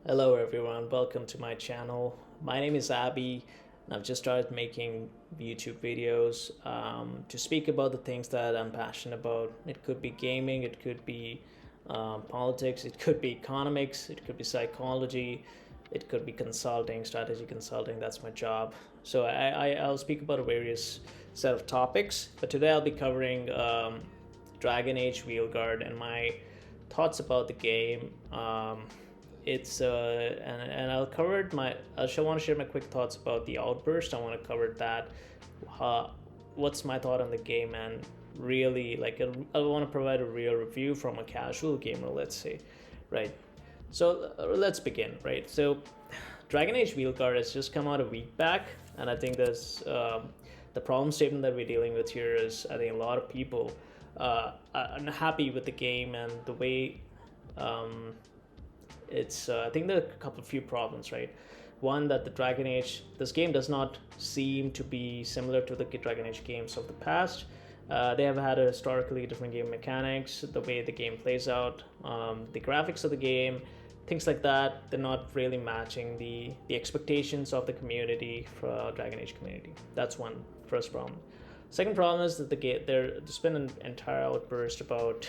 Hello everyone, welcome to my channel. My name is Abby and I've just started making YouTube videos to speak about the things that I'm passionate about. It could be gaming, it could be politics, it could be economics, it could be psychology, it could be consulting, strategy consulting. That's my job. So I'll speak about a various set of topics, but today I'll be covering Dragon Age Veilguard and my thoughts about the game. It's and I'll cover my I want to share my quick thoughts about the outburst. I want to cover that. What's my thought on the game, and really I want to provide a real review from a casual gamer, let's say, right? So let's begin, right? So Dragon Age Veilguard has just come out a week back, and I think there's the problem statement that we're dealing with here is I think a lot of people are unhappy with the game and the way it's I think there are a few problems, right? One, that the Dragon Age, this game does not seem to be similar to the Dragon Age games of the past. They have had a historically different game mechanics, the way the game plays out, the graphics of the game, things like that. They're not really matching the expectations of the community, for Dragon Age community. That's one first problem. Second problem is that there's been an entire outburst about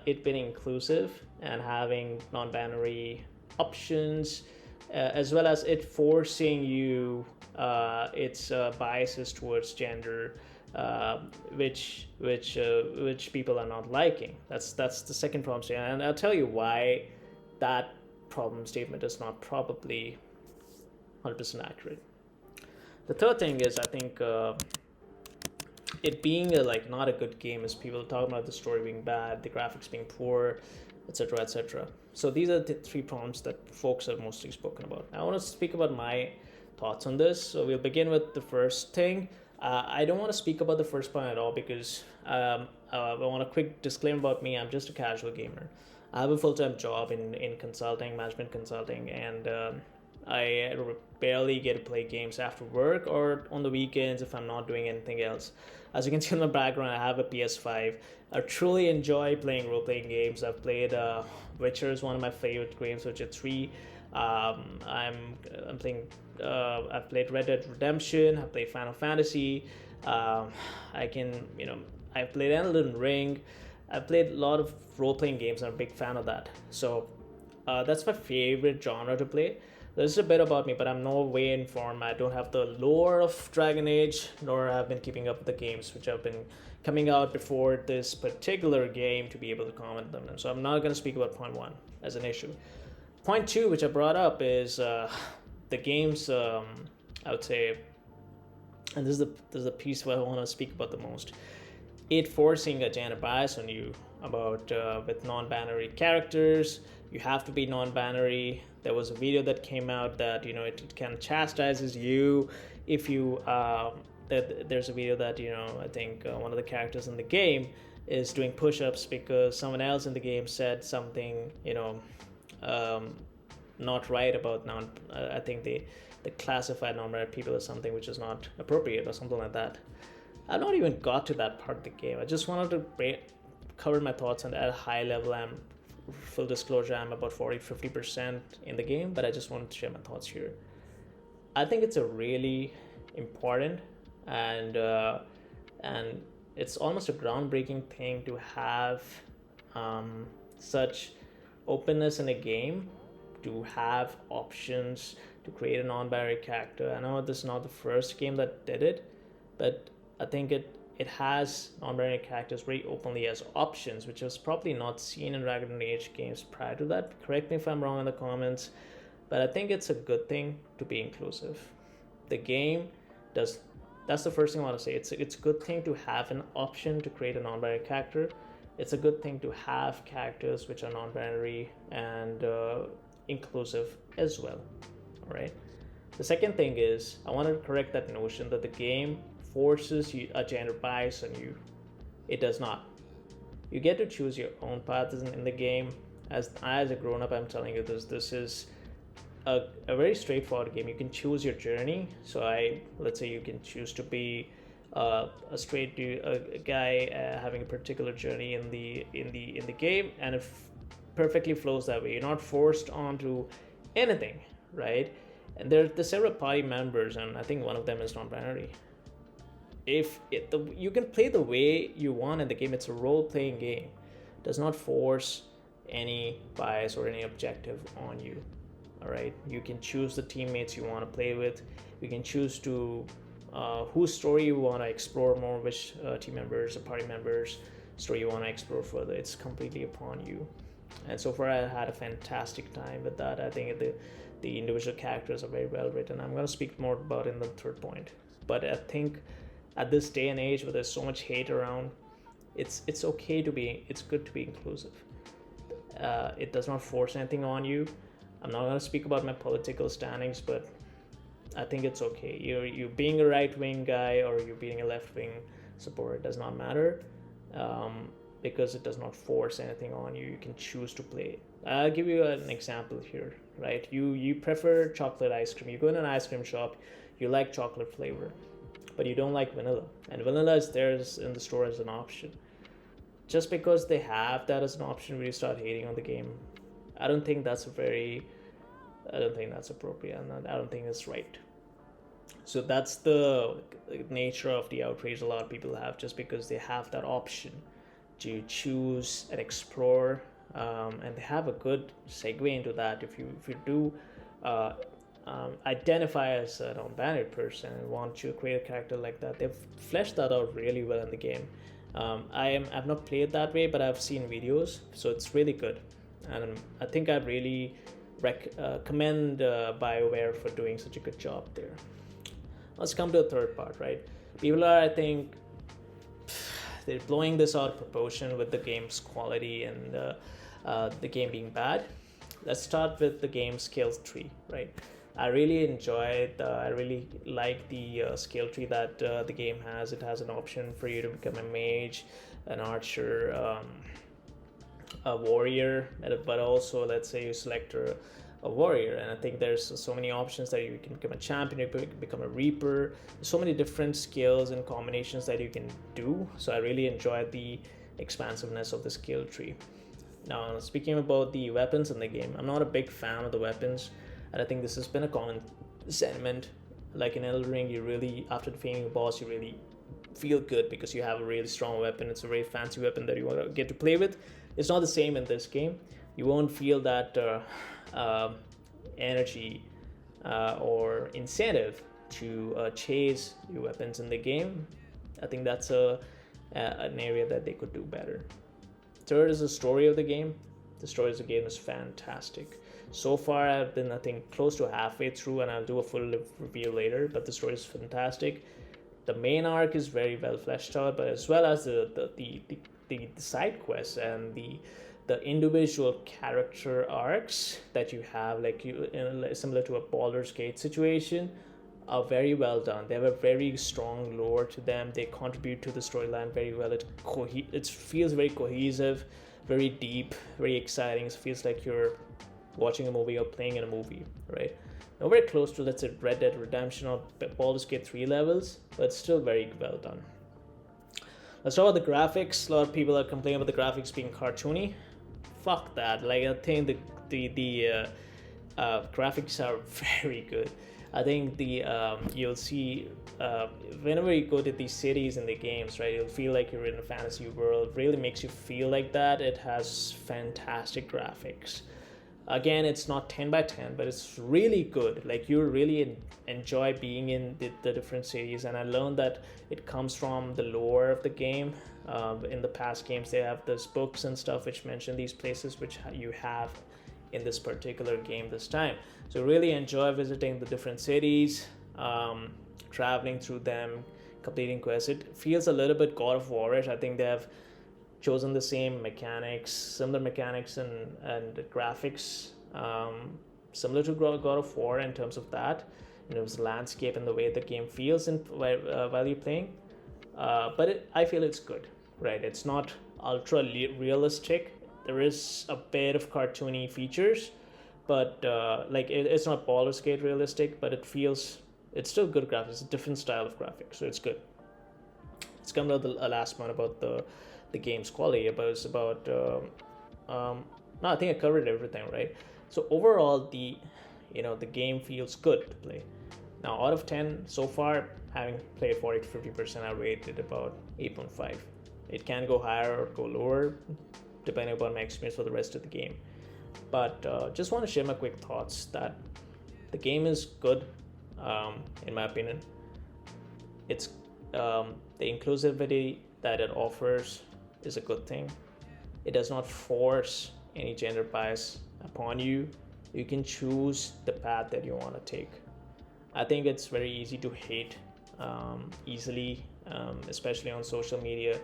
it being inclusive and having non-binary options, as well as it forcing you its biases towards gender, which people are not liking. That's the second problem statement, and I'll tell you why that problem statement is not probably 100% accurate. The third thing is, I think it being not a good game, is people talking about the story being bad, the graphics being poor, etc., etc. So these are the three problems that folks have mostly spoken about. I want to speak about my thoughts on this. So we'll begin with the first thing. I don't want to speak about the first point at all because I want a quick disclaimer about me. I'm just a casual gamer. I have a full-time job in consulting, management consulting, and I barely get to play games after work or on the weekends if I'm not doing anything else. As you can see in the background, I have a PS5. I truly enjoy playing role-playing games. I've played Witcher is one of my favorite games, Witcher 3. I'm playing. I've played Red Dead Redemption. I've played Final Fantasy. I can I've played Elden Ring. I've played a lot of role-playing games. I'm a big fan of that. So that's my favorite genre to play. This is a bit about me, but I'm no way informed. I don't have the lore of Dragon Age, nor have been keeping up with the games which have been coming out before this particular game to be able to comment on them. So I'm not going to speak about point one as an issue. Point two, which I brought up, is the games. I would say, and this is the piece where I want to speak about the most. It forcing a gender bias on you about with non-binary characters. You have to be non-binary. There was a video that came out that it kind of chastises you if you there's a video that I think one of the characters in the game is doing push-ups because someone else in the game said something not right about non. I think they classified non-binary people as something which is not appropriate or something like that. I've not even got to that part of the game. I just wanted to cover my thoughts on at a high level. Full disclosure, I'm about 40-50% in the game, but I just wanted to share my thoughts here. I think it's a really important and it's almost a groundbreaking thing to have such openness in a game, to have options to create a non-binary character. I know this is not the first game that did it, but I think it has non-binary characters very openly as options, which was probably not seen in Dragon Age games prior to that. Correct me if I'm wrong in the comments, but I think it's a good thing to be inclusive. The game does. That's the first thing I want to say. It's a good thing to have an option to create a non-binary character. It's a good thing to have characters which are non-binary and inclusive as well. All right. The second thing is I want to correct that notion that the game forces you a gender bias on you. It does not. You get to choose your own path in the game. As a grown-up, I'm telling you this is a very straightforward game. You can choose your journey. So let's say you can choose to be a straight dude, a guy having a particular journey in the game, and if perfectly flows that way. You're not forced onto anything, right? And there's several party members, and I think one of them is non-binary. You can play the way you want in the game. It's a role-playing game. It does not force any bias or any objective on you. All right, you can choose the teammates you want to play with. You can choose to whose story you want to explore more, which team members or party members story you want to explore further. It's completely upon you. And so far, I had a fantastic time with that. I think the individual characters are very well written. I'm going to speak more about it in the third point. But I think at this day and age where there's so much hate around, it's good to be inclusive. It does not force anything on you. I'm not going to speak about my political standings, but I think it's okay. You being a right-wing guy or you being a left-wing supporter does not matter, because it does not force anything on you. You can choose to play. I'll give you an example here, right? You prefer chocolate ice cream. You go in an ice cream shop, you like chocolate flavor, but you don't like vanilla. And vanilla is there in the store as an option. Just because they have that as an option, will you start hating on the game? I don't think that's appropriate, and I don't think it's right. So that's the nature of the outrage a lot of people have, just because they have that option to choose and explore, and they have a good segue into that. If you do identify as a non-binary person and want to create a character like that, they've fleshed that out really well in the game. I've not played that way, but I've seen videos, so it's really good, and I think I really commend BioWare for doing such a good job there. Let's come to the third part, right? People are, I think, they're blowing this out of proportion with the game's quality and the game being bad. Let's start with the game's skill tree, right? I really I really like the skill tree that the game has. It has an option for you to become a mage, an archer, a warrior, but also let's say you select a warrior, and I think there's so many options that you can become a champion, you can become a reaper. There's so many different skills and combinations that you can do. So I really enjoyed the expansiveness of the skill tree. Now, speaking about the weapons in the game, I'm not a big fan of the weapons, and I think this has been a common sentiment. Like in Elden Ring, you really, after defeating a boss, you really feel good because you have a really strong weapon. It's a very fancy weapon that you want to get to play with. It's not the same in this game. You won't feel that energy or incentive to chase your weapons in the game. I think that's an area that they could do better. Third is the story of the game. The story of the game is fantastic. So far, I've been, I think, close to halfway through, and I'll do a full review later, but the story is fantastic. The main arc is very well fleshed out, but as well as the side quests and the individual character arcs that you have, like similar to a Baldur's Gate situation, are very well done. They have a very strong lore to them. They contribute to the storyline very well. It feels very cohesive, very deep, very exciting. It feels like you're watching a movie or playing in a movie, right? Nowhere close to, let's say, Red Dead Redemption or Baldur's Gate 3 levels, but it's still very well done. Let's talk about the graphics. A lot of people are complaining about the graphics being cartoony. Fuck that. Like, I think the graphics are very good. I think you'll see whenever you go to these cities in the games, right, you'll feel like you're in a fantasy world. It really makes you feel like that. It has fantastic graphics. Again, it's not 10 by 10, but it's really good. Like, you really enjoy being in the different cities, and I learned that it comes from the lore of the game. In the past games, they have those books and stuff which mention these places, which you have in this particular game this time. So really enjoy visiting the different cities, traveling through them, completing quests. It feels a little bit God of War-ish. I think they have chosen the same mechanics, similar mechanics and graphics, similar to God of War in terms of that. It was the landscape and the way the game feels while you're playing. But I feel it's good, right? It's not ultra realistic. There is a bit of cartoony features, but it's not Baldur's Gate realistic, but it's still good graphics. It's a different style of graphics, so it's good. Let's come to the last one about the game's quality. It's about No, I think I covered everything, right? So overall, the game feels good to play. Now, out of 10 so far, having played 40 to 50%, I rated about 8.5. It can go higher or go lower, depending upon my experience for the rest of the game. But just want to share my quick thoughts that the game is good, in my opinion. It's the inclusivity that it offers is a good thing. It does not force any gender bias upon you. You can choose the path that you want to take. I think it's very easy to hate easily, especially on social media.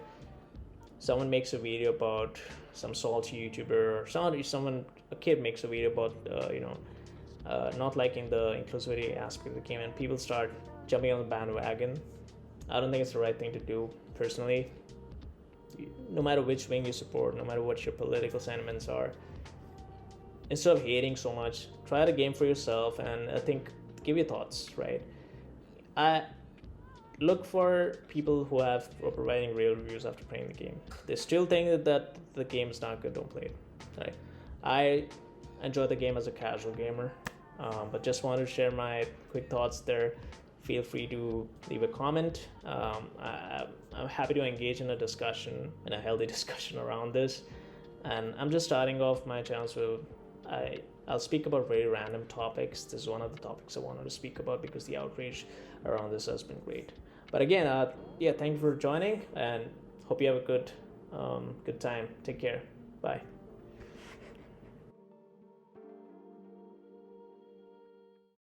Someone makes a video about some salty YouTuber, or a kid makes a video about not liking the inclusivity aspect of the game, and people start jumping on the bandwagon. I don't think it's the right thing to do personally. No matter which wing you support, no matter what your political sentiments are, instead of hating so much, try the game for yourself, and I think give your thoughts, right? I look for people who are providing real reviews after playing the game. They still think that the game is not good, don't play it, right? I enjoy the game as a casual gamer, but just wanted to share my quick thoughts there. Feel free to leave a comment. I'm happy to engage in a healthy discussion around this. And I'm just starting off my channel, so I'll speak about very random topics. This is one of the topics I wanted to speak about because the outrage around this has been great. But again, thank you for joining, and hope you have a good time. Take care. Bye.